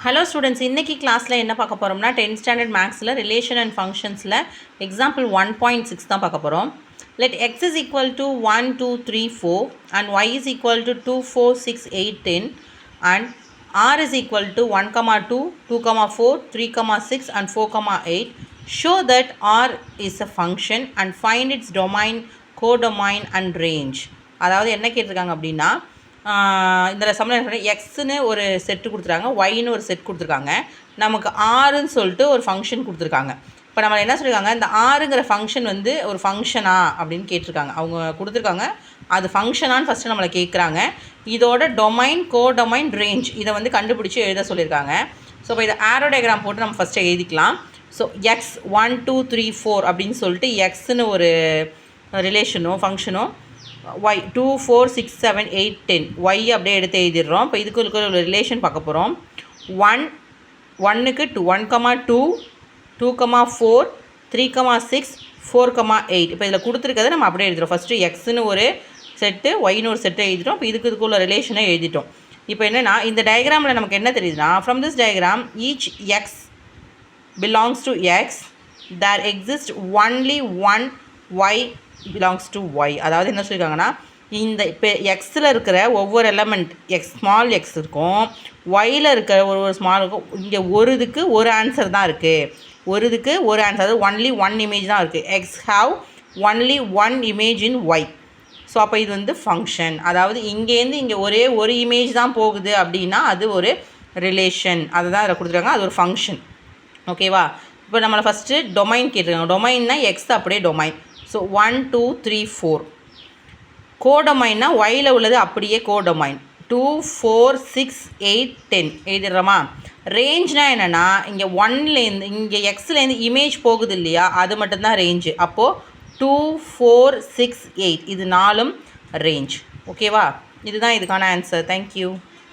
Hello students, இன்னைக்கு கிளாஸ்ல என்ன பார்க்க போறோம்னா 10th standard mathsல relation and functionsல example 1.6 தான் பார்க்க போறோம். Let x is equal to 1 2 3 4 and y is equal to 2 4 6 8 10 and r is equal to 1 2 2 4 3 6 and 4 8. Show that r is a function and find its domain, codomain and range. அதாவது என்ன கேட்டிருக்காங்க அப்படின்னா இந்த சம்மில் எக்ஸ்னு ஒரு செட்டு கொடுத்துருக்காங்க, ஒய்னு ஒரு செட் கொடுத்துருக்காங்க, நமக்கு ஆறுன்னு சொல்லிட்டு ஒரு ஃபங்க்ஷன் கொடுத்துருக்காங்க. இப்போ நம்ம என்ன சொல்லியிருக்காங்க, இந்த ஆறுங்கிற ஃபங்க்ஷன் வந்து ஒரு ஃபங்க்ஷனா அப்படின்னு கேட்டிருக்காங்க. அவங்க கொடுத்துருக்காங்க, அது ஃபங்க்ஷனான்னு ஃபஸ்ட்டு நம்மளை கேட்குறாங்க. இதோட டொமைன், கோடொமைன், ரேஞ்ச் இதை வந்து கண்டுபிடிச்சி எழுத சொல்லியிருக்காங்க. ஸோ இப்போ இதை ஆரோ டயக்ராம் போட்டு நம்ம ஃபஸ்ட்டு எழுதிக்கலாம். ஸோ எக்ஸ் 1 2 3 4 அப்படின்னு சொல்லிட்டு எக்ஸ்னு ஒரு ரிலேஷனும் ஃபங்க்ஷனும், y 2 4 6 7 8 10 y அப்படியே எடுத்து எழுதிடுறோம். இப்போ இதுக்கு ஒரு ரிலேஷன் பார்க்க போகிறோம். 1க்கு 2 1 2 2 4 3 6 4 8. இப்போ இதில் கொடுத்துருக்கதை நம்ம அப்படியே எழுதிடும். ஃபஸ்ட்டு எக்ஸ்னு ஒரு செட்டு, ஒய்னு ஒரு செட்டு எழுதிட்டோம். இப்போ இதுக்குள்ள ரிலேஷனை எழுதிட்டோம். இப்போ என்னென்னா இந்த டயக்ராமில் நமக்கு என்ன தெரியுதுன்னா, from this diagram each x belongs to X, there exist only one y belongs to Y. அதாவது என்ன சொல்லியிருக்காங்கன்னா, இந்த இப்போ எக்ஸில் இருக்கிற ஒவ்வொரு எலமெண்ட் எக்ஸ் ஸ்மால் எக்ஸ் இருக்கும், ஒயில் இருக்கிற ஒரு ஸ்மால் இருக்கும். இங்கே ஒரு இதுக்கு ஒரு ஆன்சர் தான் இருக்குது, ஒரு இதுக்கு ஒரு ஆன்சர், அதாவது ஒன்லி ஒன் இமேஜ் தான் இருக்குது. X have only one image in Y. So அப்போ இது வந்து ஃபங்க்ஷன். அதாவது இங்கேருந்து இங்கே ஒரே ஒரு இமேஜ் தான் போகுது அப்படின்னா அது ஒரு ரிலேஷன். அதை தான் அதில் கொடுத்துருக்காங்க, அது ஒரு ஃபங்க்ஷன். ஓகேவா? இப்போ நம்மளை ஃபஸ்ட்டு டொமைன் கேட்டிருக்காங்க. டொமைன்னா எக்ஸ் அப்படியே டொமைன். ஸோ 1 2 3 4. கோடொமைன்னா ஒயில் உள்ளது அப்படியே கோடொமைன். 2 4 6 8 10 எழுதிடுறோமா? ரேஞ்ச்னா என்னென்னா, இங்கே ஒன்லேருந்து இங்கே எக்ஸ்லேருந்து இமேஜ் போகுது இல்லையா, அது மட்டும்தான் ரேஞ்சு. அப்போது 2 4 6 8 இது 4ம் ரேஞ்ச். ஓகேவா? இதுதான் இதுக்கான ஆன்சர். தேங்க்யூ.